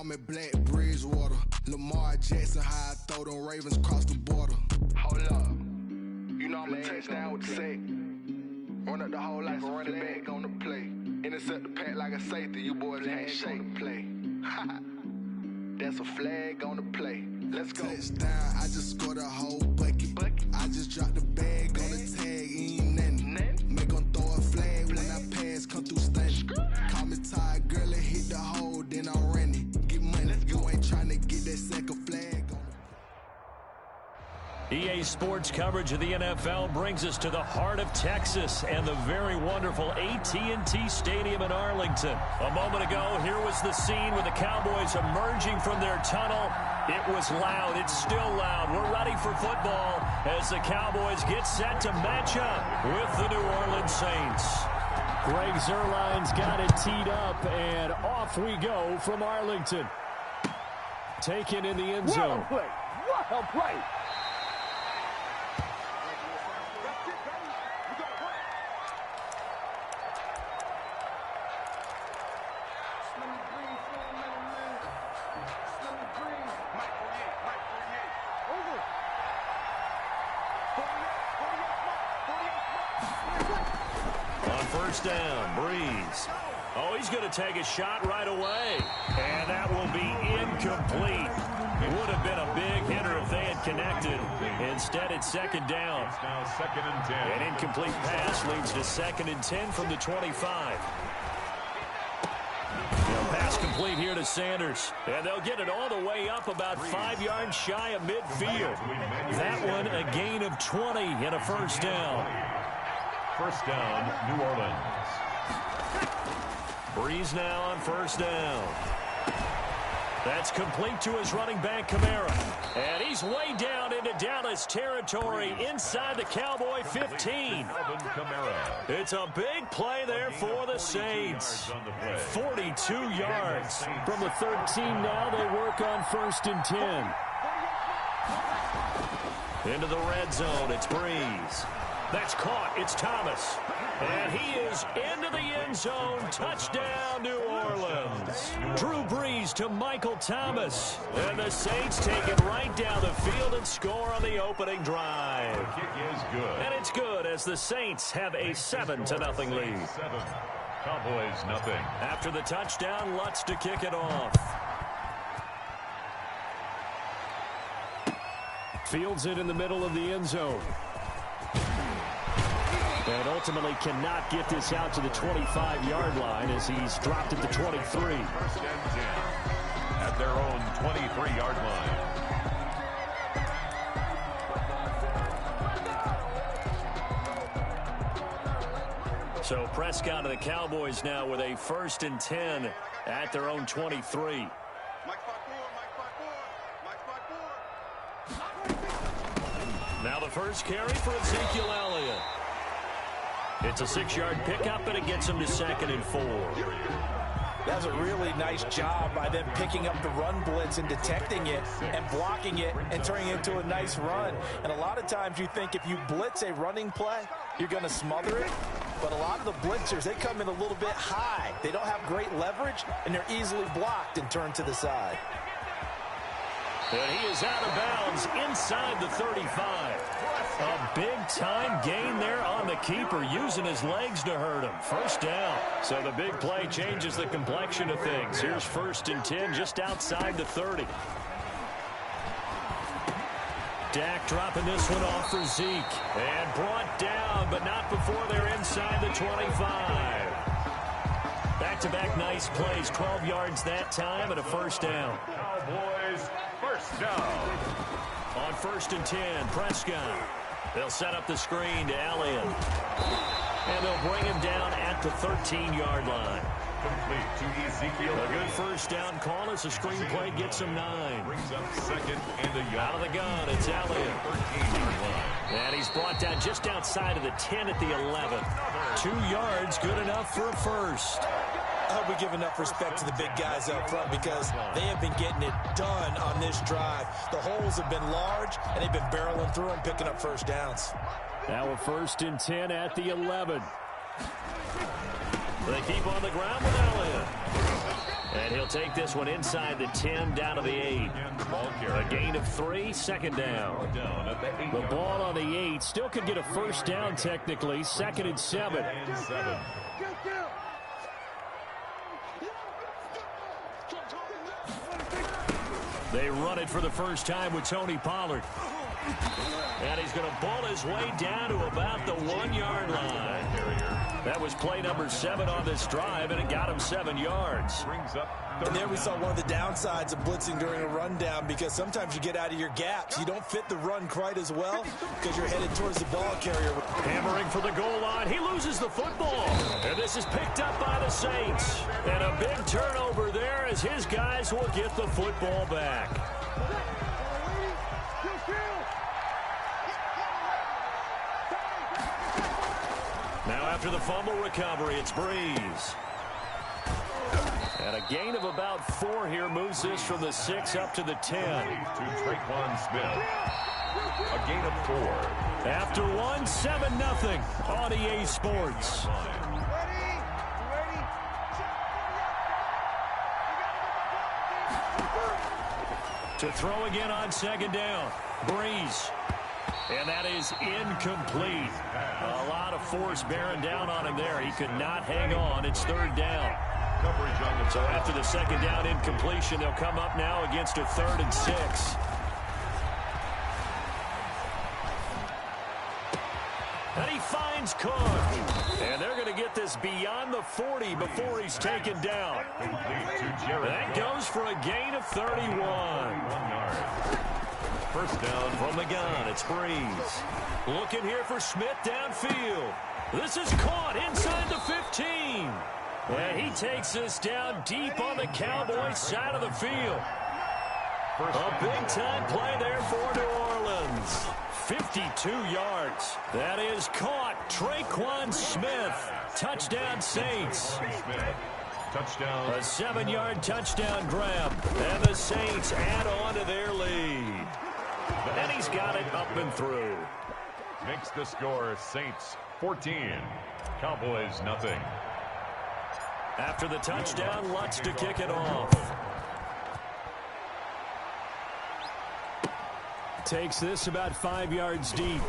call me Black Bridgewater. Lamar Jackson, how I throw them Ravens across the border. Hold up. You know I'm a touchdown with the sack. Run up the whole life and running back on the play. Intercept the pack like a safety. You boys ain't shake the play. That's a flag on the play. Let's go. Touchdown, I just scored a whole bucket. I just dropped the bag on the tag, ain't nothing. Make them throw a flag when I pass, come through stunning. Call me Todd Gurley, hit the hole, then I ran it. Get money, you ain't trying to get that second flag on. EA Sports coverage of the NFL brings us to the heart of Texas and the very wonderful AT&T Stadium in Arlington. A moment ago, here was the scene with the Cowboys emerging from their tunnel. It was loud. It's still loud. We're ready for football as the Cowboys get set to match up with the New Orleans Saints. Greg Zuerlein's got it teed up, and off we go from Arlington. Taken in the end zone. Well played. First down, Breeze. Oh, he's going to take a shot right away. And that will be incomplete. It would have been a big hitter if they had connected. Instead, it's second down. Now second and 10. An incomplete pass leads to second and 10 from the 25. Pass complete here to Sanders. And they'll get it all the way up about 5 yards shy of midfield. That one a gain of 20 and a first down. First down, New Orleans. Breeze now on first down. That's complete to his running back, Kamara. And he's way down into Dallas territory inside the Cowboy 15. It's a big play there for the Saints. 42 yards. From the 13 now, they work on first and 10. Into the red zone, it's Breeze. That's caught. It's Thomas. And he is into the end zone. Touchdown, New Orleans. Drew Brees to Michael Thomas. And the Saints take it right down the field and score on the opening drive. The kick is good. And it's good as the Saints have a 7-0 lead. 7. Cowboys nothing. After the touchdown, Lutz to kick it off. Fields it in the middle of the end zone. And ultimately cannot get this out to the 25-yard line as he's dropped it to 23. First and 10 at their own 23-yard line. So Prescott and the Cowboys now with a first and 10 at their own 23. Now the first carry for Ezekiel Elliott. It's a 6-yard pickup, and it gets him to second and 4. That's a really nice job by them picking up the run blitz and detecting it and blocking it and turning it into a nice run. And a lot of times you think if you blitz a running play, you're going to smother it. But a lot of the blitzers, they come in a little bit high. They don't have great leverage, and they're easily blocked and turned to the side. And he is out of bounds inside the 35. A big-time gain there on the keeper, using his legs to hurt him. First down. So the big play changes the complexion of things. Here's first and 10 just outside the 30. Dak dropping this one off for Zeke. And brought down, but not before they're inside the 25. Back-to-back nice plays. 12 yards that time and a first down. Cowboys first down. On first and 10, Prescott. They'll set up the screen to Elliott. And they'll bring him down at the 13-yard line. Complete to Ezekiel. A good first down call as the screenplay gets him 9. Brings up second and a yard. Out of the gun, it's Elliott. 13-yard line. And he's brought down just outside of the 10 at the 11. 2 yards, good enough for a first. I hope we give enough respect to the big guys up front because they have been getting it done on this drive. The holes have been large, and they've been barreling through and picking up first downs. Now a first and 10 at the 11. They keep on the ground with Elliott. And he'll They'll take this one inside the 10, down to the 8. A gain of 3, second down. The ball on the 8 still could get a first down technically, 2nd and 7. They run it for the first time with Tony Pollard. And he's going to ball his way down to about the 1-yard line. That was play number 7 on this drive, and it got him 7 yards. And there we saw one of the downsides of blitzing during a rundown, because sometimes you get out of your gaps. You don't fit the run quite as well because you're headed towards the ball carrier. Hammering for the goal line. He loses the football. And this is picked up by the Saints. And a big turnover there as his guys will get the football back. Now after the fumble recovery, it's Breeze. And a gain of about 4 here moves this from the 6 up to the 10. To Traquan Smith. A gain of 4. After 1, 7-0 on EA Sports. To throw again on 2nd down. Breeze. And that is incomplete. A lot of force bearing down on him there. He could not hang on. It's 3rd down. So after the 2nd down incompletion, they'll come up now against a 3rd and 6. And he finds Cook. And they're going to get this beyond the 40 before he's taken down. That goes for a gain of 31. 1 yard. First down from the gun. It's Breeze. Looking here for Smith downfield. This is caught inside the 15. And he takes this down deep on the Cowboys side of the field. A big-time play there for New Orleans. 52 yards. That is caught. Traquan Smith. Touchdown Saints. Touchdown. A 7-yard touchdown grab. And the Saints add on to their lead. And he's got it up and through. Makes the score Saints 14. Cowboys nothing. After the touchdown, Lutz to kick it off. Takes this about 5 yards deep.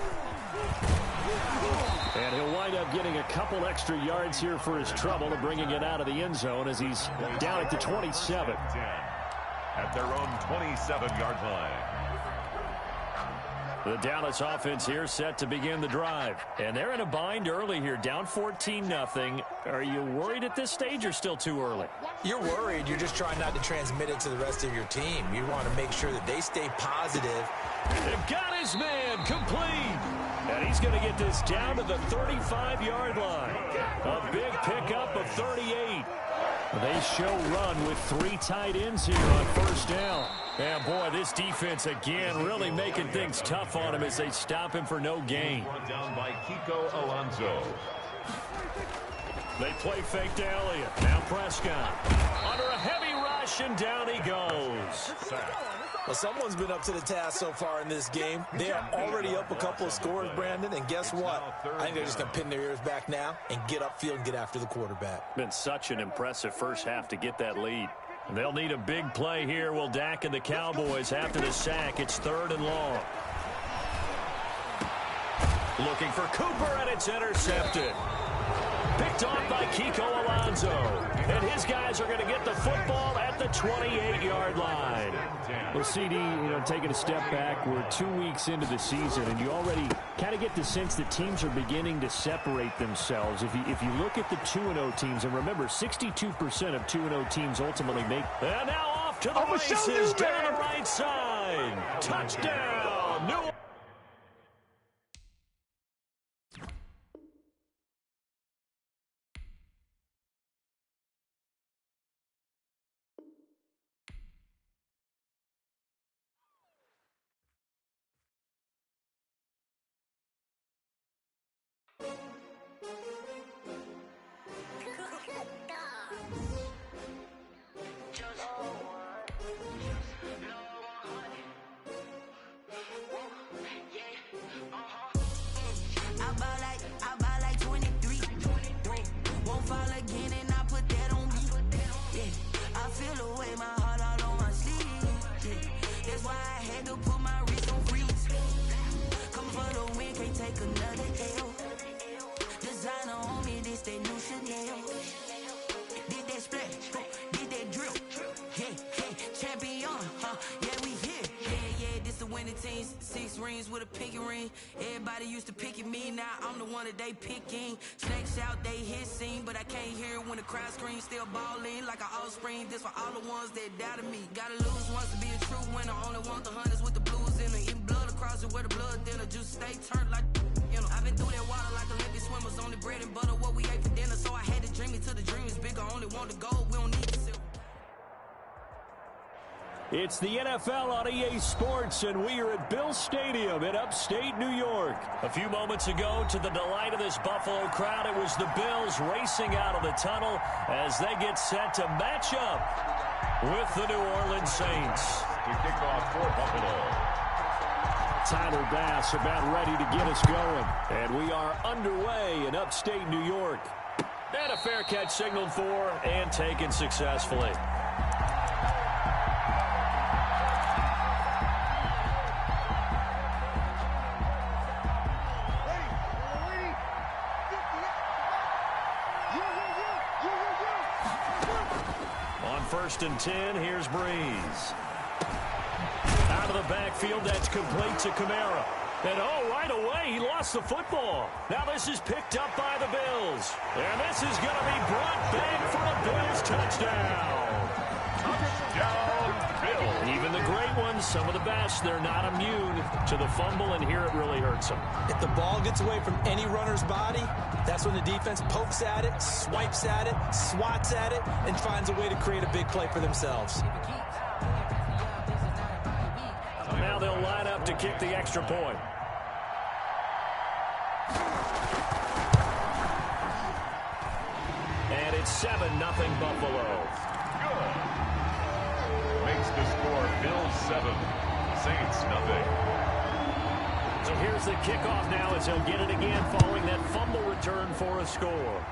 And he'll wind up getting a couple extra yards here for his trouble and bringing it out of the end zone as he's down at the 27. At their own 27-yard line. The Dallas offense here set to begin the drive. And they're in a bind early here, down 14-0. Are you worried at this stage or still too early? You're worried. You're just trying not to transmit it to the rest of your team. You want to make sure that they stay positive. They've got his man complete. And he's going to get this down to the 35-yard line. A big pickup of 38. They show run with 3 tight ends here on first down. And boy, this defense again really making things tough on him as they stop him for no gain. Brought down by Kiko Alonso. They play fake to Elliott. Now Prescott. Under a heavy rush, and down he goes. Well, someone's been up to the task so far in this game. They are already up a couple of scores, Brandon, and guess what? I think they're just going to pin their ears back now and get upfield and get after the quarterback. Been such an impressive first half to get that lead. They'll need a big play here. Will Dak and the Cowboys after the sack. It's 3rd and long. Looking for Cooper, and it's intercepted. Picked off by Kiko Alonso. And his guys are going to get the football at the 28-yard line. Well, CD, taking a step back, we're 2 weeks into the season, and you already kind of get the sense that teams are beginning to separate themselves. If you look at the 2-0 teams, and remember, 62% of 2-0 teams ultimately make. And now off to the races down the right side. Touchdown, New Orleans. feel away, my heart all on my sleeve. Yeah. That's why I had to put my wrist on freeze. Come for the win, can't take another L. Designer on me, this that new Chanel. Did that splash, did that drip. Yeah, champion, yeah, we here. Yeah, this the winning team. 6 rings with a pinky ring. Everybody used to picking me, now I'm the one that they picking. Snakes out, they hit scene, but I can't hear it when the crowd screams. Still balling like an offspring. This for all the ones that doubted me. Gotta lose once to be a true winner. Only want the hunters with the blues in it. Eating blood across it where the blood dinner. Just stay turned like, you know. I've been through that water like Olympic swimmers. Only bread and butter, what we ate for dinner. So I had to dream it till the dream is bigger. Only want the gold, we don't need the silver. It's the NFL on EA Sports, and we are at Bill Stadium in upstate New York. A few moments ago, to the delight of this Buffalo crowd, it was the Bills racing out of the tunnel as they get set to match up with the New Orleans Saints. To kick off for Buffalo, Tyler Bass about ready to get us going. And we are underway in upstate New York. And a fair catch signaled for and taken successfully. First and 10, here's Breeze. Out of the backfield, that's complete to Kamara. And oh, right away, he lost the football. Now this is picked up by the Bills. And this is going to be brought back for a Bills touchdown. Touchdown, Bills. Even the great ones, some of the best, they're not immune to the fumble, and here it really hurts them. If the ball gets away from any runner's body, that's when the defense pokes at it, swipes at it, swats at it, and finds a way to create a big play for themselves. Now they'll line up to kick the extra point. And it's 7-0 Buffalo. good. Makes the score Bills 7, Saints nothing. So here's the kickoff now as he'll get it again following that fumble return for a score.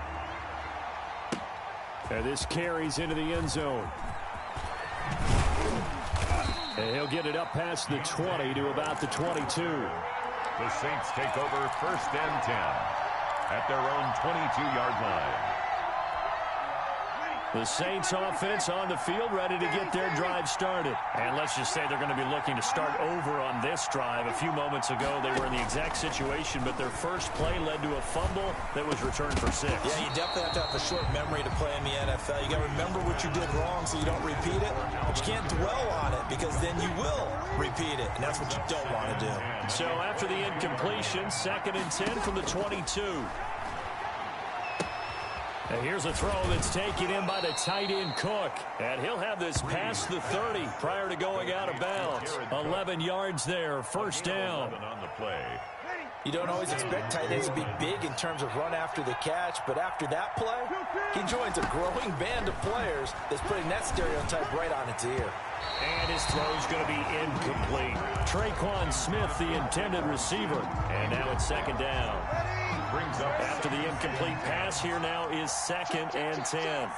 And this carries into the end zone. And he'll get it up past the 20 to about the 22. The Saints take over 1st and 10 at their own 22-yard line. The Saints offense on the field, ready to get their drive started. And let's just say they're going to be looking to start over on this drive. A few moments ago, they were in the exact situation, but their first play led to a fumble that was returned for 6. Yeah, you definitely have to have a short memory to play in the NFL. You got to remember what you did wrong so you don't repeat it, but you can't dwell on it because then you will repeat it, and that's what you don't want to do. So after the incompletion, 2nd and 10 from the 22. And here's a throw that's taken in by the tight end Cook. And he'll have this past the 30 prior to going out of bounds. 11 yards there, 1st down. On the play. You don't always expect tight ends to be big in terms of run after the catch, but after that play, he joins a growing band of players that's putting that stereotype right on its ear. And his throw's going to be incomplete. Tre'Quan Smith, the intended receiver. And now it's 2nd down. Brings up after the incomplete pass. Here now is 2nd and 10.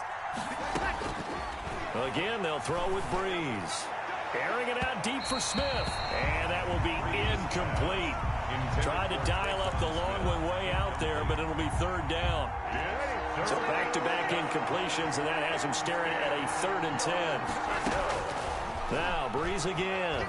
Again, they'll throw with Breeze. Airing it out deep for Smith. And that will be incomplete. Tried to dial up the long one way out there, but it'll be 3rd down. So back-to-back incompletions, and that has him staring at a 3rd and 10. Now, Breeze again.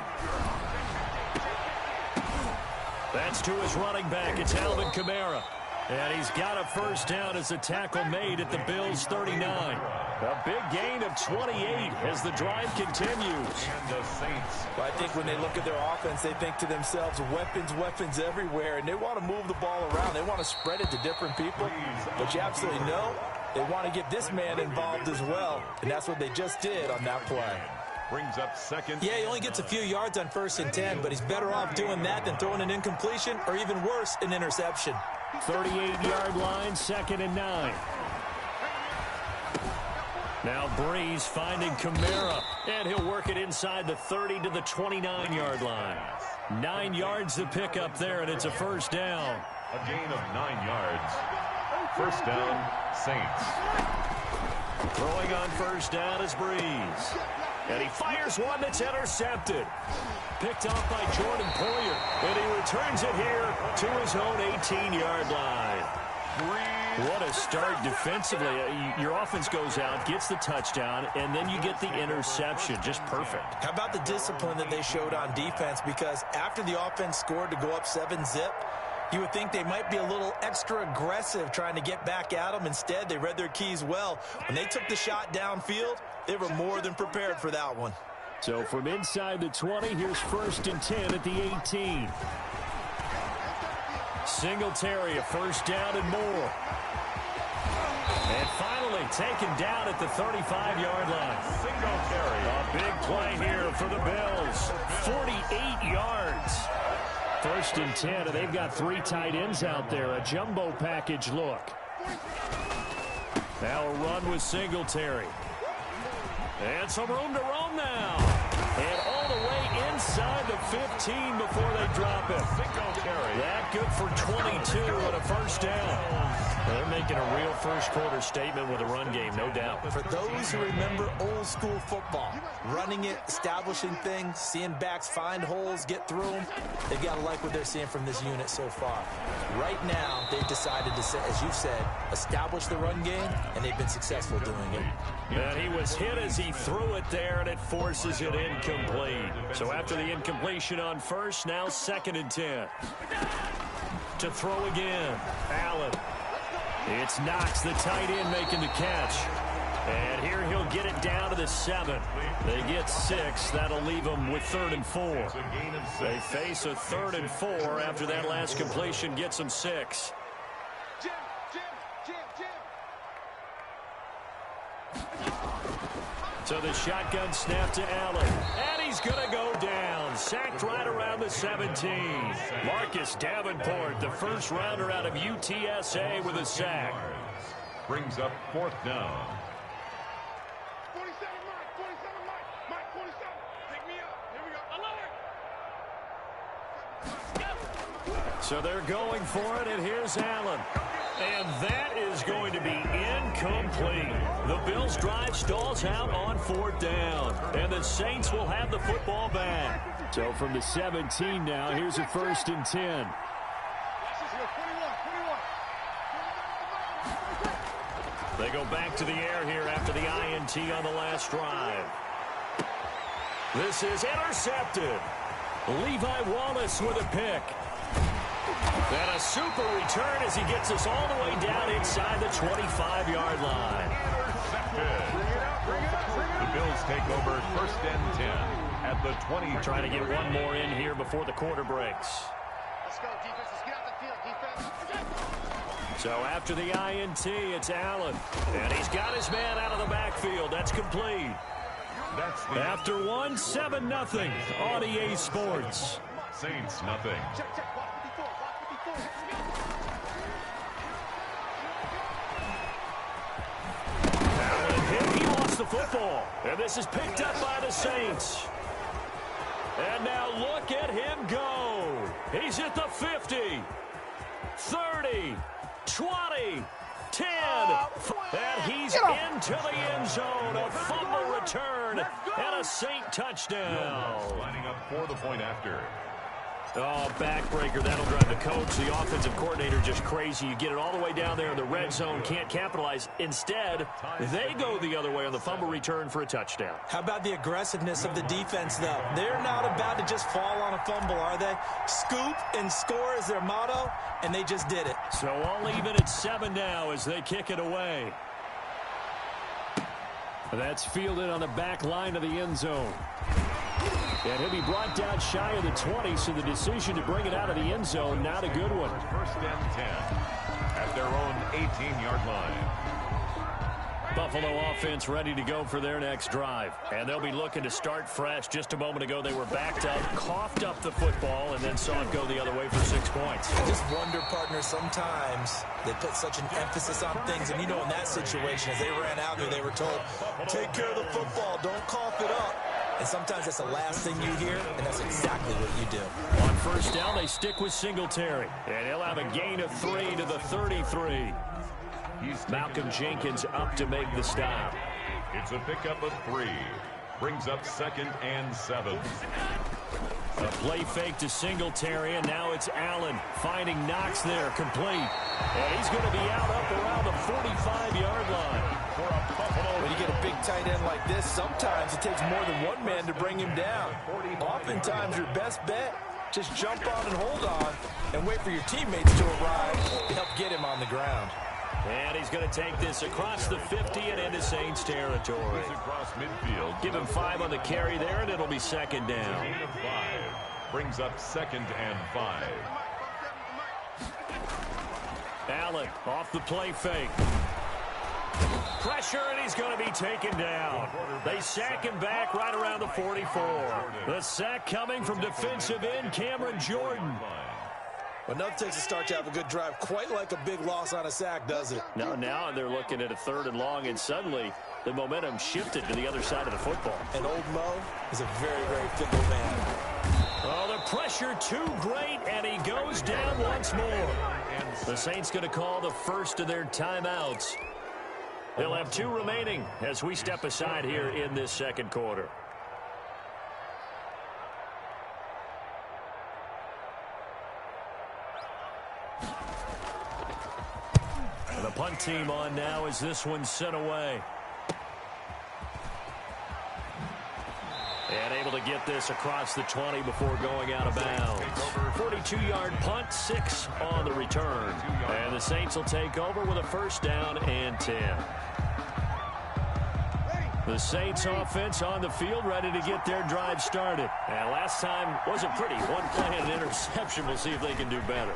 That's to his running back. It's Alvin Kamara. And he's got a 1st down as a tackle made at the Bills' 39. A big gain of 28 as the drive continues. And the Saints. But I think when they look at their offense, they think to themselves, weapons everywhere, and they want to move the ball around. They want to spread it to different people. But you absolutely know they want to get this man involved as well, and that's what they just did on that play. Brings up 2nd. Yeah, he only gets a few yards on 1st and 10, but he's better off doing that than throwing an incompletion or even worse, an interception. 38-yard line, 2nd and 9. Now Breeze finding Kamara, and he'll work it inside the 30 to the 29-yard line. 9 yards to pick up there, and it's a 1st down. A gain of 9 yards. 1st down, Saints. Throwing on first down is Breeze. And he fires one that's intercepted. Picked off by Jordan Poyer. And he returns it here to his own 18-yard line. What a start defensively. Your offense goes out, gets the touchdown, and then you get the interception. Just perfect. How about the discipline that they showed on defense? Because after the offense scored to go up 7-zip, you would think they might be a little extra aggressive trying to get back at them. Instead, they read their keys well. When they took the shot downfield, they were more than prepared for that one. So from inside the 20, here's 1st and 10 at the 18. Singletary, a first down and more. And finally taken down at the 35-yard line. Singletary. A big play here for the Bills. 48 yards. 1st and 10, and they've got 3 tight ends out there. A jumbo package look. Now a run with Singletary. And some room to roam now. And all the way inside the 15 before they drop it. That good for 22 on a first down. They're making a real first-quarter statement with a run game, no doubt. For those who remember old-school football, running it, establishing things, seeing backs find holes, get through them, they've got to like what they're seeing from this unit so far. Right now, they've decided to, as you said, establish the run game, and they've been successful doing it. And he was hit as he threw it there, and it forces it incomplete. So after the incompletion on first, now 2nd and 10. To throw again, Allen. It's Knox, the tight end, making the catch. And here he'll get it down to the 7. They get 6. That'll leave them with 3rd and 4. They face a 3rd and 4 after that last completion gets them 6. So the shotgun snap to Allen. And he's going to go down. Sacked right around the 17. Marcus Davenport, the first rounder out of UTSA with a sack. Brings up 4th down. 47 Mike, 47. Pick me up. Here we go. I love it. So they're going for it, and here's Allen. And that is going to be incomplete. The Bills' drive stalls out on 4th down. And the Saints will have the football back. So from the 17 now, here's a 1st and 10. They go back to the air here after the INT on the last drive. This is intercepted. Levi Wallace with a pick. And a super return as he gets us all the way down inside the 25-yard line. The Bills take over 1st and 10 at the 20. Trying to get one more in here before the quarter breaks. Let's go, defense. Let's get out the field, defense. So after the INT, it's Allen. And he's got his man out of the backfield. That's complete. After one, 7-0 on EA Sports. Saints nothing. Allen hit. He lost the football. And this is picked up by the Saints. And now look at him go. He's at the 50, 30, 20, 10. And he's into the end zone. A fumble return and a Saint touchdown. Lining up for the point after. Oh, backbreaker. That'll drive the coach. The offensive coordinator just crazy. You get it all the way down there in the red zone. Can't capitalize. Instead, they go the other way on the fumble return for a touchdown. How about the aggressiveness of the defense, though? They're not about to just fall on a fumble, are they? Scoop and score is their motto, and they just did it. So all even at 7 now as they kick it away. That's fielded on the back line of the end zone. And he'll be brought down shy of the 20, so the decision to bring it out of the end zone, not a good one. 1st and 10 at their own 18-yard line. Buffalo offense ready to go for their next drive. And they'll be looking to start fresh. Just a moment ago, they were backed up, coughed up the football, and then saw it go the other way for 6 points. I just wonder, partner, sometimes they put such an emphasis on things. And, you know, in that situation, as they ran out there, they were told, take care of the football, don't cough it up. And sometimes that's the last thing you hear, and that's exactly what you do. On 1st down, they stick with Singletary. And he'll have a gain of 3 to the 33. Malcolm Jenkins up to make the stop. It's a pickup of 3. Brings up 2nd and 7. A play fake to Singletary, and now it's Allen finding Knox there, complete. And he's going to be out up around the 45-yard line. When you get a big tight end like this, sometimes it takes more than one man to bring him down. Oftentimes, your best bet, just jump on and hold on and wait for your teammates to arrive to help get him on the ground. And he's going to take this across the 50 and into Saints territory. He's across midfield. Give him 5 on the carry there, and it'll be 2nd down. Gain of 5. Brings up 2nd and 5. Allen off the play fake. Pressure, and he's going to be taken down. They sack him back right around the 44. The sack coming from defensive end Cameron Jordan. But nothing takes a start to have a good drive, quite like a big loss on a sack, does it? Now they're looking at a 3rd and long, and suddenly the momentum shifted to the other side of the football. And old Mo is a very, very fickle man. Oh, the pressure too great, and he goes down once more. The Saints going to call the first of their timeouts. They'll have 2 remaining as we step aside here in this 2nd quarter. The punt team on now as this one's sent away. And able to get this across the 20 before going out of bounds. 42-yard punt, 6 on the return. And the Saints will take over with a 1st down and 10. The Saints offense on the field ready to get their drive started. And last time wasn't pretty. 1 play and an interception. We'll see if they can do better.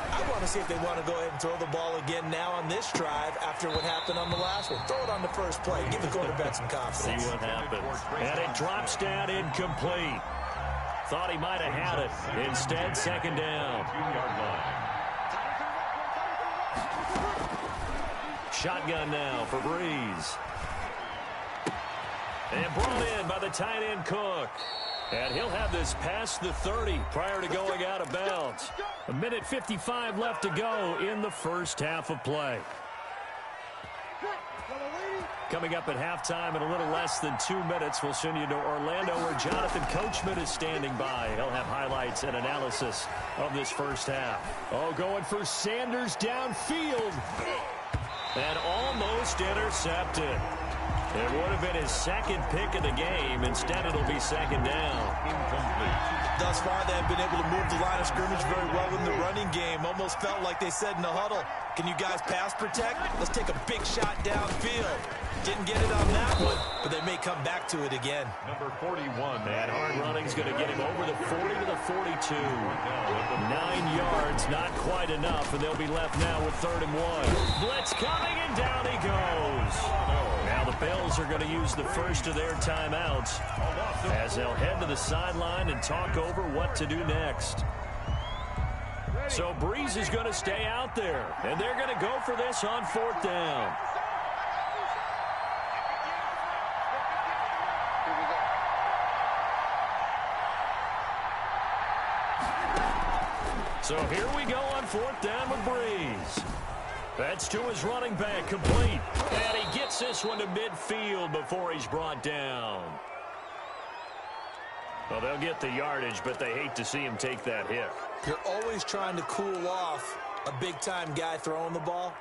I want to see if they want to go ahead and throw the ball again now on this drive after what happened on the last one. Throw it on the first play. Give the quarterback some confidence. See what happens. And it drops down incomplete. Thought he might have had it. Instead, 2nd down. 2-yard line. Shotgun now for Breeze. And brought in by the tight end Cook. And he'll have this past the 30 prior to going out of bounds. 1:55 left to go in the first half of play. Coming up at halftime in a little less than 2 minutes, we'll send you to Orlando where Jonathan Coachman is standing by. He'll have highlights and analysis of this first half. Oh, going for Sanders downfield. And almost intercepted. It would have been his 2nd pick of the game. Instead, it'll be 2nd down. Incomplete. Thus far, they have been able to move the line of scrimmage very well in the running game. Almost felt like they said in the huddle, can you guys pass protect? Let's take a big shot downfield. Didn't get it on that one, but they may come back to it again. Number 41. That hard running's going to get him over the 40 to the 42. 9 yards, not quite enough, and they'll be left now with 3rd and 1. Blitz coming, and down he goes. Now the Bills are going to use the first of their timeouts as they'll head to the sideline and talk over what to do next. So Breeze is going to stay out there, and they're going to go for this on 4th down. So here we go on 4th down with Breeze. That's to his running back, complete. And he gets this one to midfield before he's brought down. Well, they'll get the yardage, but they hate to see him take that hit. You're always trying to cool off a big-time guy throwing the ball,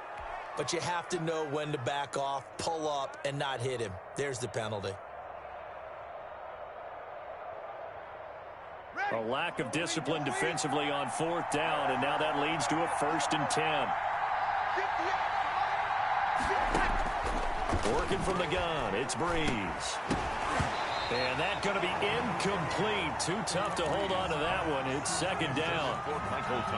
but you have to know when to back off, pull up, and not hit him. There's the penalty. A lack of discipline defensively on 4th down, and now that leads to a 1st and 10. Working from the gun, it's Breeze. And that's going to be incomplete. Too tough to hold on to that one. It's 2nd down.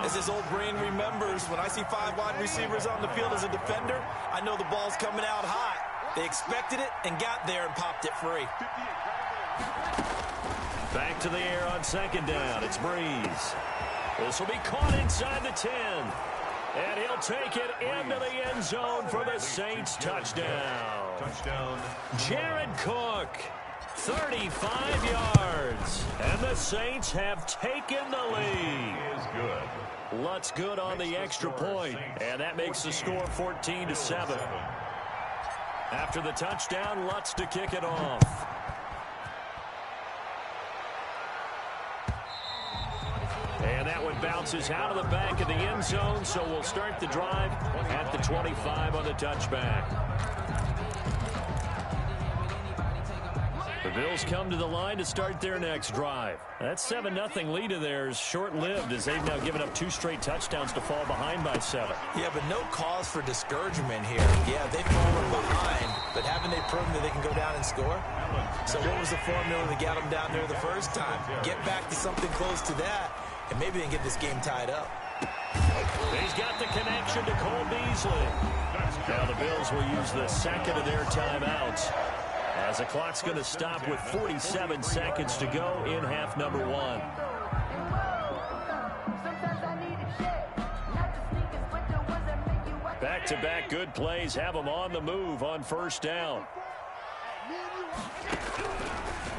As his old brain remembers, when I see 5 wide receivers on the field as a defender, I know the ball's coming out hot. They expected it and got there and popped it free. Back to the air on 2nd down. It's Breeze. This will be caught inside the 10. And he'll take it into the end zone for the Saints touchdown. Touchdown. Jared Cook, 35 yards. And the Saints have taken the lead. Is good. Lutz good on the extra point. And that makes the score 14-7. After the touchdown, Lutz to kick it off. And that one bounces out of the back of the end zone, so we'll start the drive at the 25 on the touchback. The Bills come to the line to start their next drive. That 7-0 lead of theirs short-lived as they've now given up 2 straight touchdowns to fall behind by 7. Yeah, but no cause for discouragement here. Yeah, they've fallen behind, but haven't they proven that they can go down and score? So what was the formula that got them down there the first time? Get back to something close to that, and maybe they can get this game tied up. He's got the connection to Cole Beasley. Now the Bills will use the second of their timeouts, as the clock's going to stop with 47 seconds to go in half number 1. Back-to-back good plays have them on the move on first down.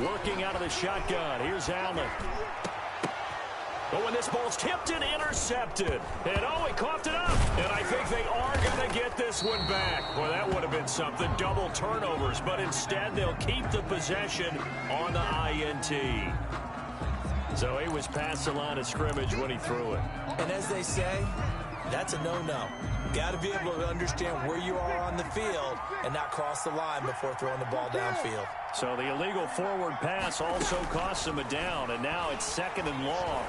Working out of the shotgun. Here's Allen. But when this ball's tipped and intercepted. And oh, he coughed it up. And I think they are going to get this one back. Well, that would have been something. Double turnovers. But instead, they'll keep the possession on the INT. So he was past the line of scrimmage when he threw it. And as they say, that's a no-no. Got to be able to understand where you are on the field and not cross the line before throwing the ball downfield. So the illegal forward pass also costs him a down. And now it's 2nd and long.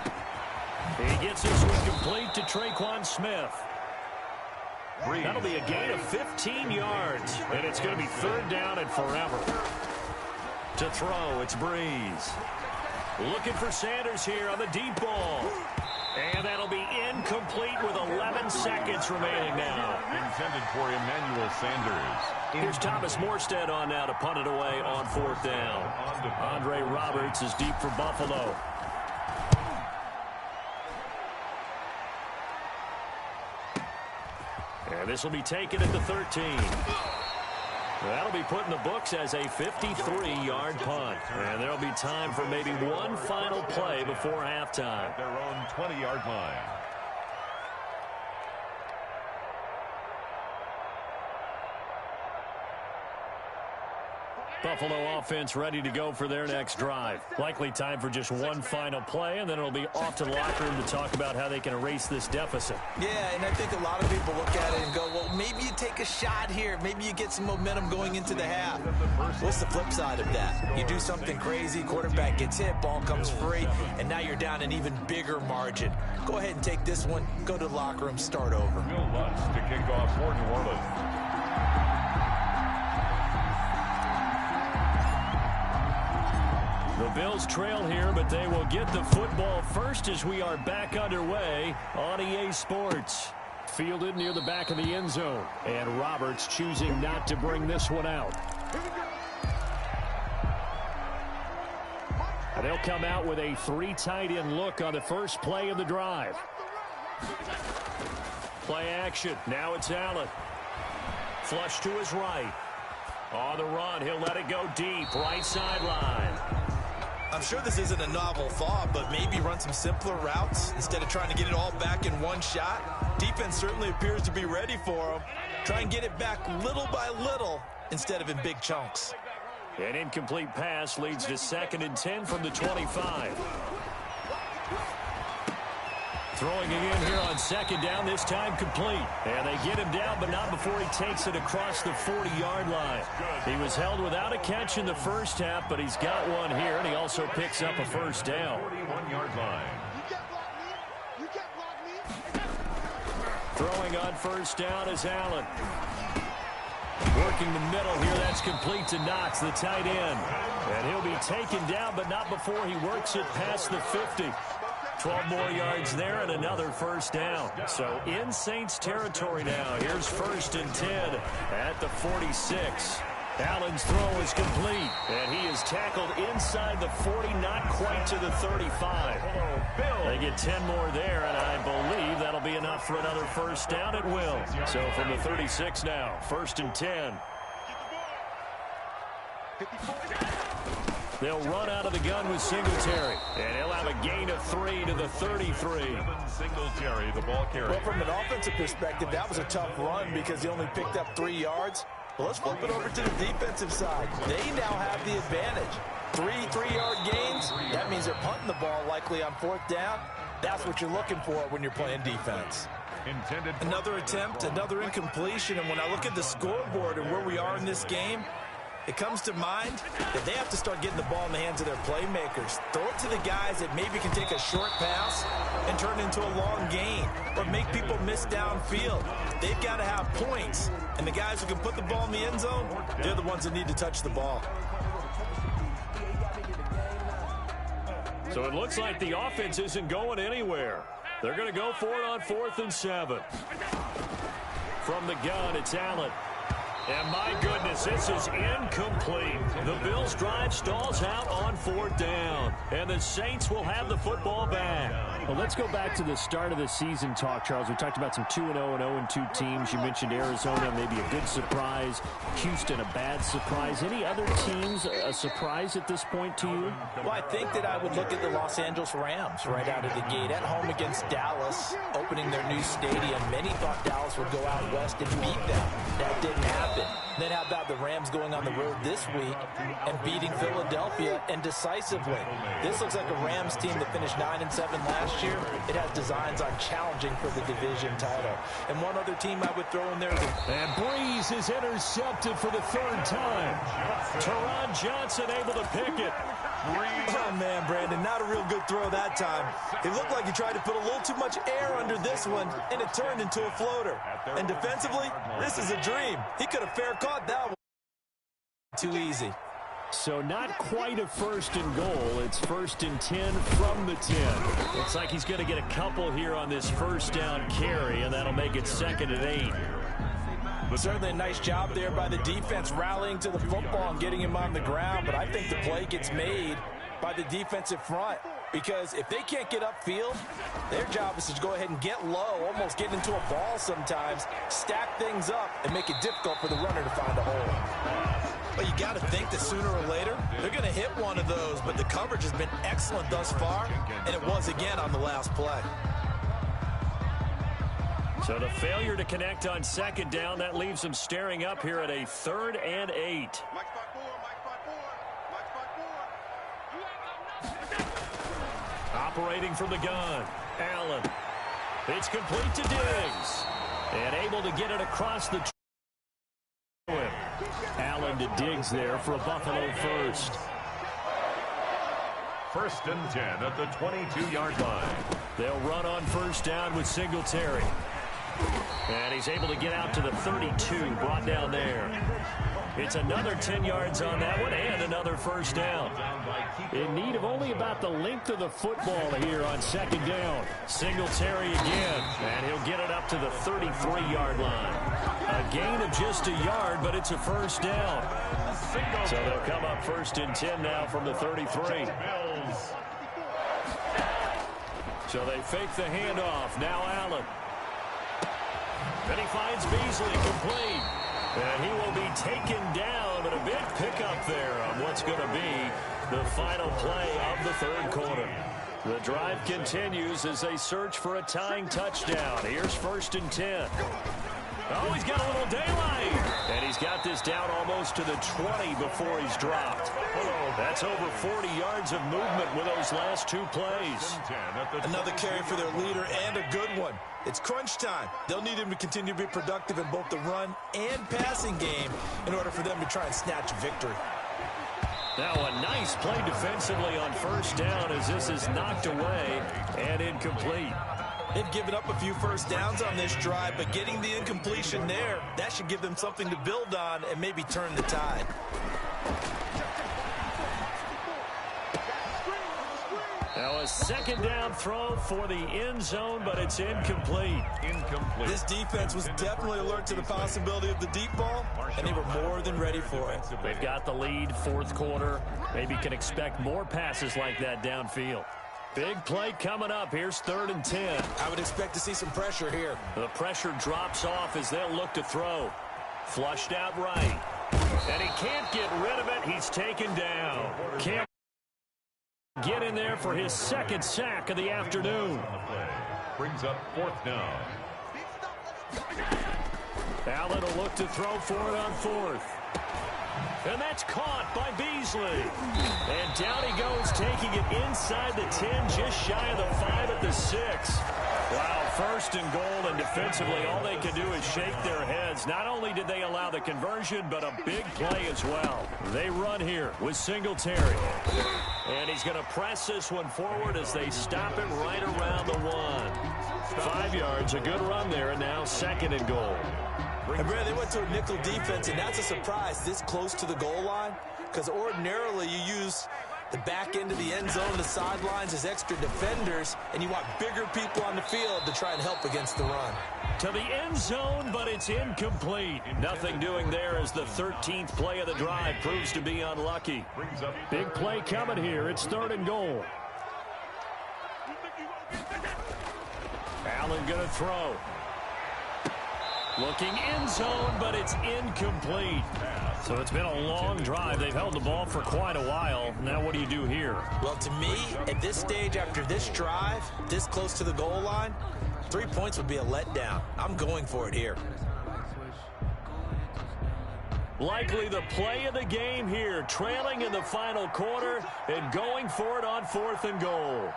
He gets this one complete to Traquan Smith. That'll be a gain of 15 yards. And it's going to be 3rd down and forever. To throw, it's Breeze. Looking for Sanders here on the deep ball. And that'll be incomplete with 11 seconds remaining now. Intended for Emmanuel Sanders. Here's Thomas Morstead on now to punt it away on 4th down. Andre Roberts is deep for Buffalo. And this will be taken at the 13. That'll be put in the books as a 53-yard punt. And there'll be time for maybe one final play before halftime. At their own 20-yard line. Buffalo offense ready to go for their next drive. Likely time for just one final play, and then it'll be off to the locker room to talk about how they can erase this deficit. Yeah, and I think a lot of people look at it and go, well, maybe you take a shot here. Maybe you get some momentum going into the half. What's the flip side of that? You do something crazy, quarterback gets hit, ball comes free, and now you're down an even bigger margin. Go ahead and take this one, go to the locker room, start over. Bill Lutz to kick off for New Orleans. The Bills trail here, but they will get the football first as we are back underway on EA Sports. Fielded near the back of the end zone, and Roberts choosing not to bring this one out. And they'll come out with a 3 tight end look on the first play of the drive. Play action. Now it's Allen. Flush to his right. On the run, he'll let it go deep. Right sideline. I'm sure this isn't a novel thought, but maybe run some simpler routes instead of trying to get it all back in one shot. Defense certainly appears to be ready for him. Try and get it back little by little instead of in big chunks. An incomplete pass leads to 2nd and 10 from the 25. Throwing again here on 2nd down, this time complete. And they get him down, but not before he takes it across the 40-yard line. He was held without a catch in the first half, but he's got one here, and he also picks up a first down. 41-yard line. Throwing on first down is Allen. Working the middle here, that's complete to Knox, the tight end. And he'll be taken down, but not before he works it past the 50. 12 more yards there and another first down. So in Saints territory now. Here's 1st and 10 at the 46. Allen's throw is complete, and he is tackled inside the 40, not quite to the 35. They get 10 more there, and I believe that'll be enough for another first down. It will. So from the 36 now, 1st and 10. They'll run out of the gun with Singletary, and he'll have a gain of 3 to the 33. Singletary, the ball carrier. Well, from an offensive perspective, that was a tough run because he only picked up 3 yards. Well, let's flip it over to the defensive side. They now have the advantage. 3 3-yard gains, that means they're punting the ball likely on 4th down. That's what you're looking for when you're playing defense. Another attempt, another incompletion, and when I look at the scoreboard and where we are in this game, it comes to mind that they have to start getting the ball in the hands of their playmakers. Throw it to the guys that maybe can take a short pass and turn it into a long gain or make people miss downfield. They've got to have points, and the guys who can put the ball in the end zone, they're the ones that need to touch the ball. So it looks like the offense isn't going anywhere. They're going to go for it on 4th and 7. From the gun, it's Allen. And my goodness, this is incomplete. The Bills' drive stalls out on 4th down. And the Saints will have the football back. Well, let's go back to the start of the season talk, Charles. We talked about some 2-0 and 0-2 teams. You mentioned Arizona, maybe a good surprise. Houston, a bad surprise. Any other teams a surprise at this point to you? Well, I think that I would look at the Los Angeles Rams right out of the gate. At home against Dallas, opening their new stadium. Many thought Dallas would go out west and beat them. That didn't happen. Then how about the Rams going on the road this week and beating Philadelphia and decisively? This looks like a Rams team that finished 9-7 last year. It has designs on challenging for the division title. And one other team I would throw in there is... And Breeze is intercepted for the 3rd time. Teron Johnson able to pick it. Oh, man, Brandon, not a real good throw that time. It looked like he tried to put a little too much air under this one, and it turned into a floater. And defensively, this is a dream. He could have fair caught that one. Too easy. So not quite a 1st and goal. It's 1st and 10 from the 10. Looks like he's going to get a couple here on this 1st down carry, and that'll make it 2nd and 8. Certainly a nice job there by the defense rallying to the football and getting him on the ground, but I think the play gets made by the defensive front because if they can't get upfield, their job is to go ahead and get low, almost get into a ball sometimes, stack things up, and make it difficult for the runner to find a hole. But you got to think that sooner or later, they're going to hit one of those, but the coverage has been excellent thus far, and it was again on the last play. So the failure to connect on 2nd down, that leaves them staring up here at a 3rd and 8. Operating from the gun, Allen. It's complete to Diggs. And able to get it across the... Allen to Diggs there for a Buffalo first. 1st and 10 at the 22-yard line. They'll run on 1st down with Singletary. And he's able to get out to the 32, brought down there. It's another 10 yards on that one and another 1st down. In need of only about the length of the football here on 2nd down. Singletary again, and he'll get it up to the 33-yard line. A gain of just a yard, but it's a 1st down. So they'll come up 1st and 10 now from the 33. So they fake the handoff. Now Allen. Then he finds Beasley complete. And he will be taken down, but a big pickup there on what's going to be the final play of the 3rd quarter. The drive continues as they search for a tying touchdown. Here's 1st and 10. Oh, he's got a little daylight. And he's got this down almost to the 20 before he's dropped. That's over 40 yards of movement with those last 2 plays. Another carry for their leader and a good one. It's crunch time. They'll need him to continue to be productive in both the run and passing game in order for them to try and snatch a victory. Now a nice play defensively on 1st down as this is knocked away and incomplete. They've given up a few 1st downs on this drive, but getting the incompletion there, that should give them something to build on and maybe turn the tide. Now a 2nd down throw for the end zone, but it's incomplete. This defense was definitely alert to the possibility of the deep ball, and they were more than ready for it. They've got the lead, 4th quarter. Maybe can expect more passes like that downfield. Big play coming up. Here's 3rd and 10. I would expect to see some pressure here. The pressure drops off as they'll look to throw. Flushed out right. And he can't get rid of it. He's taken down. Can't get in there for his 2nd sack of the afternoon. Brings up 4th down. Allen will look to throw for it on fourth. And that's caught by Beasley. And down he goes, taking it inside the 10, just shy of the 5 at the 6. Wow, first and goal, and defensively all they can do is shake their heads. Not only did they allow the conversion, but a big play as well. They run here with Singletary. And he's going to press this one forward as they stop it right around the 1. 5 yards, a good run there, and now second and goal. And Brad, they went to a nickel defense, and that's a surprise this close to the goal line, because ordinarily you use the back end of the end zone, the sidelines as extra defenders, and you want bigger people on the field to try and help against the run. To the end zone, but it's incomplete. Nothing doing there as the 13th play of the drive proves to be unlucky. Big play coming here. It's third and goal. Allen going to throw. Looking end zone, but it's incomplete. So it's been a long drive. They've held the ball for quite a while. Now what do you do here? Well, to me, at this stage, after this drive, this close to the goal line, 3 points would be a letdown. I'm going for it here. Likely the play of the game here, trailing in the final quarter and going for it on fourth and goal.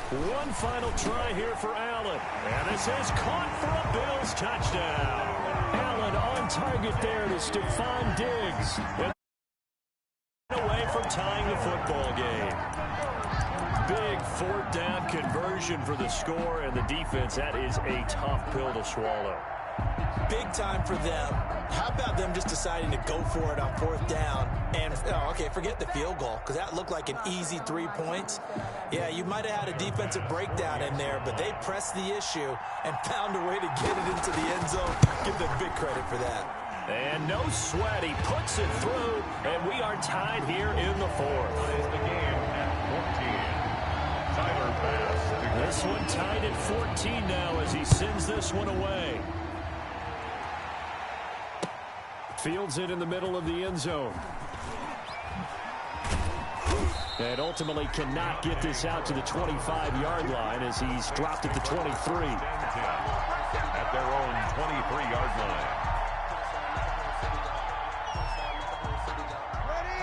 One final try here for Allen. And this is caught for a Bills touchdown. Allen on target there to Stephon Diggs. And away from tying the football game. Big fourth down conversion for the score, and the defense, that is a tough pill to swallow. Big time for them. How about them just deciding to go for it on fourth down? And, okay, forget the field goal, because that looked like an easy 3 points. Yeah, you might have had a defensive breakdown in there, but they pressed the issue and found a way to get it into the end zone. Give them big credit for that. And no sweat, he puts it through, and we are tied here in the fourth. What is the game at 14? Tyler Bass. This one tied at 14 now as he sends this one away. Fields it in the middle of the end zone. And ultimately cannot get this out to the 25-yard line as he's dropped at the 23. At their own 23-yard line.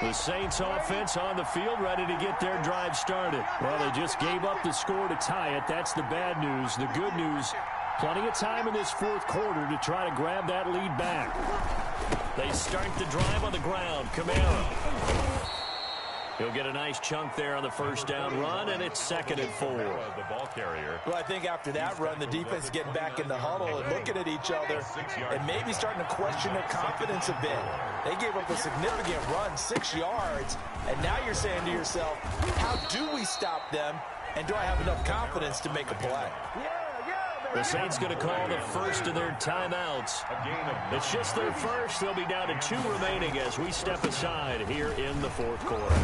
The Saints offense on the field, ready to get their drive started. Well, they just gave up the score to tie it. That's the bad news. The good news, plenty of time in this fourth quarter to try to grab that lead back. They start the drive on the ground. Kamara. He'll get a nice chunk there on the first down run, and it's second and 4. The ball carrier. Well, I think after that run, the defense is getting back in the huddle and looking at each other and maybe starting to question their confidence a bit. They gave up a significant run, 6 yards, and now you're saying to yourself, how do we stop them, and do I have enough confidence to make a play? The Saints going to call the first of their timeouts. It's just their first. They'll be down to 2 remaining as we step aside here in the fourth quarter.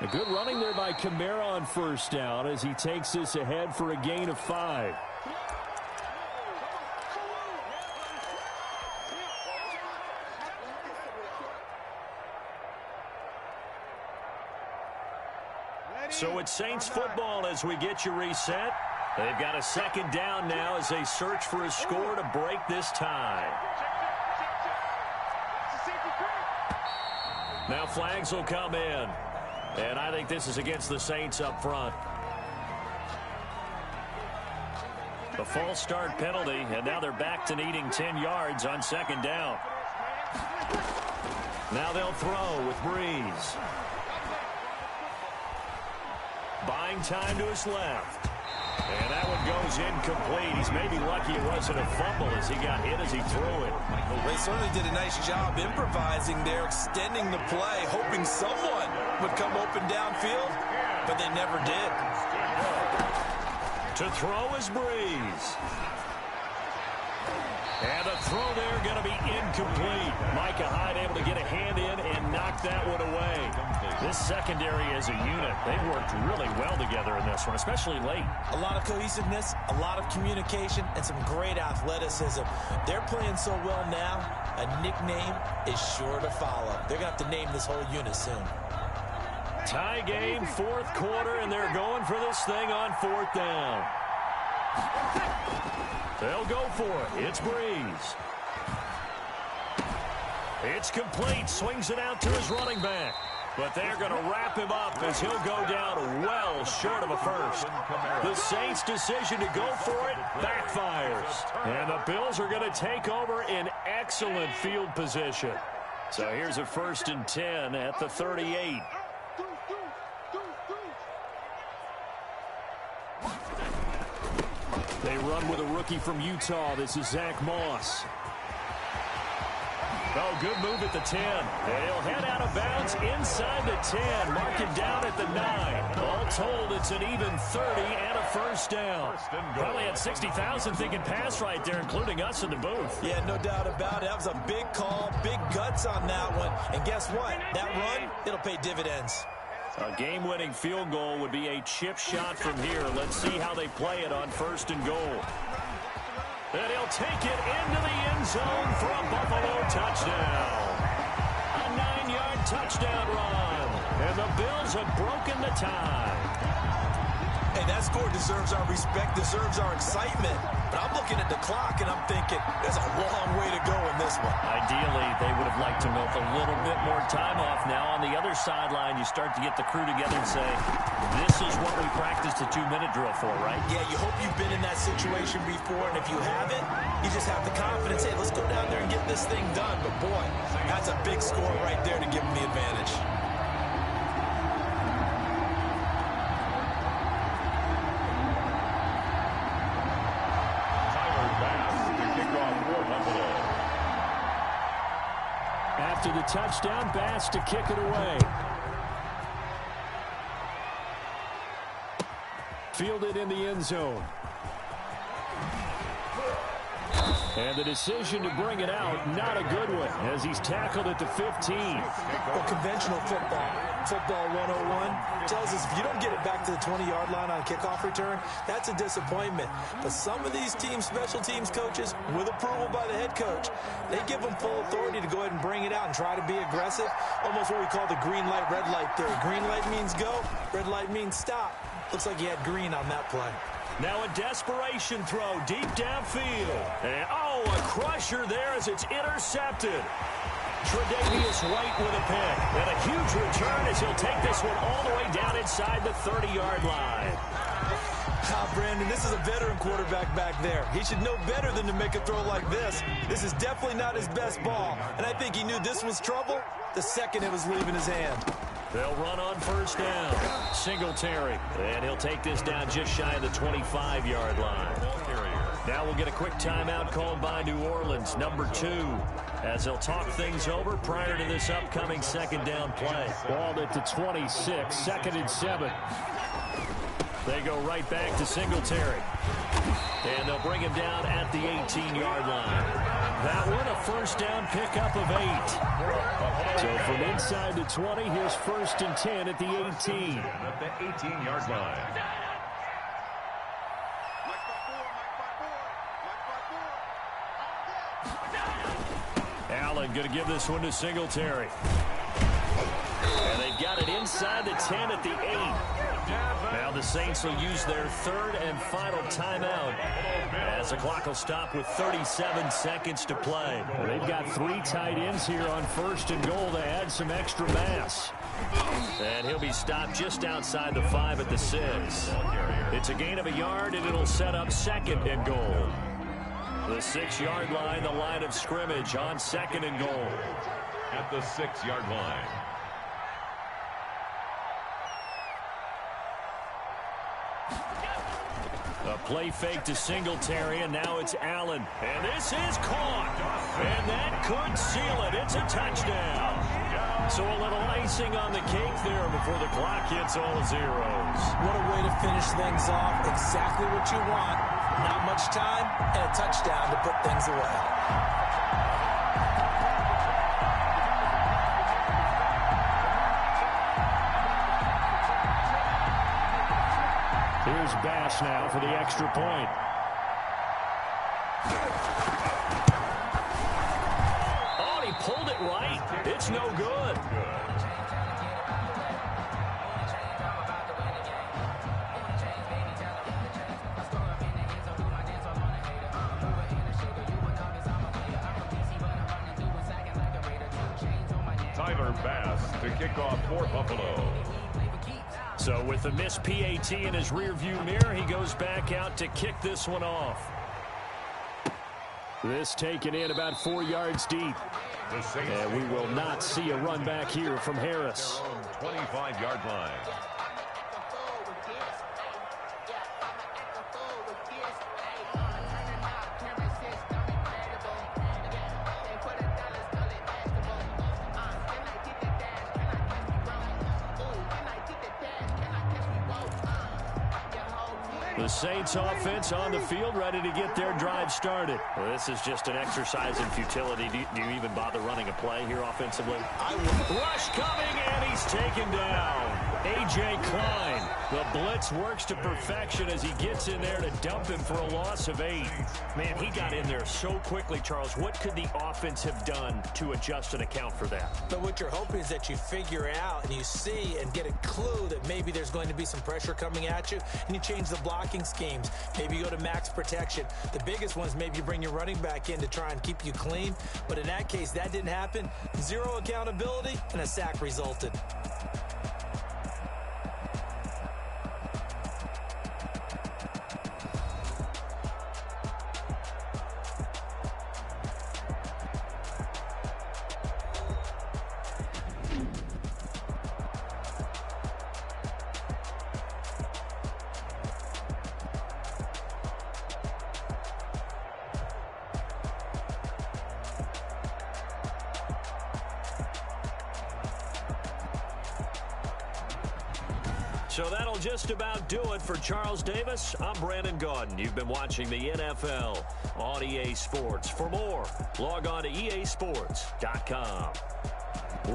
A good running there by Kamara on first down as he takes this ahead for a gain of 5. So it's Saints football as we get you reset. They've got a second down now as they search for a score to break this tie. Now flags will come in. And I think this is against the Saints up front. A false start penalty, and now they're back to needing 10 yards on second down. Now they'll throw with Breeze. Buying time to his left. And that one goes incomplete. He's maybe lucky it wasn't a fumble as he got hit as he threw it. Well, they certainly did a nice job improvising there, extending the play, hoping someone would come open downfield, but they never did. To throw is Breeze. And the throw there going to be incomplete. Micah Hyde able to get a hand in and knock that one away. This secondary as a unit, they've worked really well together in this one, especially late. A lot of cohesiveness, a lot of communication, and some great athleticism. They're playing so well now, a nickname is sure to follow. They're going to have to name this whole unit soon. Tie game, fourth quarter, and they're going for this thing on fourth down. They'll go for it. It's Breeze. It's complete. Swings it out to his running back. But they're going to wrap him up as he'll go down well short of a first. The Saints' decision to go for it backfires. And the Bills are going to take over in excellent field position. So here's a 1st and 10 at the 38. They run with a rookie from Utah. This is Zach Moss. Oh, good move at the 10. They'll head out of bounds inside the 10. Mark him down at the 9. All told, it's an even 30 and a 1st down. Probably had 60,000 thinking pass right there, including us in the booth. Yeah, no doubt about it. That was a big call, big guts on that one. And guess what? That run, it'll pay dividends. A game-winning field goal would be a chip shot from here. Let's see how they play it on 1st and goal. And he'll take it into the end zone for a Buffalo touchdown. A 9-yard touchdown run. And the Bills have broken the tie. Hey, that score deserves our respect, deserves our excitement. But I'm looking at the clock, and I'm thinking there's a long way to go in this one. Ideally, they would have liked to milk a little bit more time off. Now, on the other sideline, you start to get the crew together and say, this is what we practiced a 2-minute drill for, right? Yeah, you hope you've been in that situation before, and if you haven't, you just have the confidence, hey, let's go down there and get this thing done. But, boy, that's a big score right there to give them the advantage. After the touchdown, Bass to kick it away. Fielded in the end zone. And the decision to bring it out, not a good one, as he's tackled at the 15. Well, conventional football 101 tells us if you don't get it back to the 20-yard line on a kickoff return, that's a disappointment. But some of these special teams coaches, with approval by the head coach, they give them full authority to go ahead and bring it out and try to be aggressive, almost what we call the green light, red light theory. Green light means go, red light means stop. Looks like he had green on that play. Now a desperation throw deep downfield. And, a crusher there as it's intercepted. Tre'Davious White with a pick. And a huge return as he'll take this one all the way down inside the 30-yard line. Brandon, this is a veteran quarterback back there. He should know better than to make a throw like this. This is definitely not his best ball. And I think he knew this was trouble the second it was leaving his hand. They'll run on 1st down. Singletary. And he'll take this down just shy of the 25-yard line. Now we'll get a quick timeout called by New Orleans, number 2, as they'll talk things over prior to this upcoming 2nd down play. Ball at the 26, 2nd and 7. They go right back to Singletary. And they'll bring him down at the 18-yard line. That one a 1st down pickup of 8. So from inside the 20, here's 1st and 10 at the 18. At the 18-yard line. Allen going to give this one to Singletary. And they've got it inside the 10 at the 8. Now the Saints will use their 3rd and final timeout as the clock will stop with 37 seconds to play. Well, they've got 3 tight ends here on 1st and goal to add some extra mass. And he'll be stopped just outside the 5 at the 6. It's a gain of a yard, and it'll set up 2nd and goal. The 6-yard line, the line of scrimmage on 2nd and goal. At the 6-yard line. A play fake to Singletary, and now it's Allen. And this is caught. And that could seal it. It's a touchdown. So a little icing on the cake there before the clock hits all zeros. What a way to finish things off. Exactly what you want. Not much time and a touchdown to put things away. Here's Bass now for the extra point. Oh, he pulled it right. It's no good. Bass to kick off for Buffalo. So with the missed PAT in his rearview mirror, he goes back out to kick this one off. This taken in about 4 yards deep. And we will not see a run back here from Harris. 25-yard line. The Saints offense on the field, ready to get their drive started. Well, this is just an exercise in futility. Do you even bother running a play here offensively? Rush coming, and he's taken down. A.J. Klein. The blitz works to perfection as he gets in there to dump him for a loss of 8. Man, he got in there so quickly, Charles. What could the offense have done to adjust and account for that? But what you're hoping is that you figure out and you see and get a clue that maybe there's going to be some pressure coming at you, and you change the blocking schemes. Maybe you go to max protection. The biggest one is maybe you bring your running back in to try and keep you clean. But in that case, that didn't happen. 0 accountability, and a sack resulted. So that'll just about do it for Charles Davis. I'm Brandon Gaudin. You've been watching the NFL on EA Sports. For more, log on to easports.com.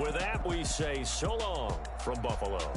With that, we say so long from Buffalo.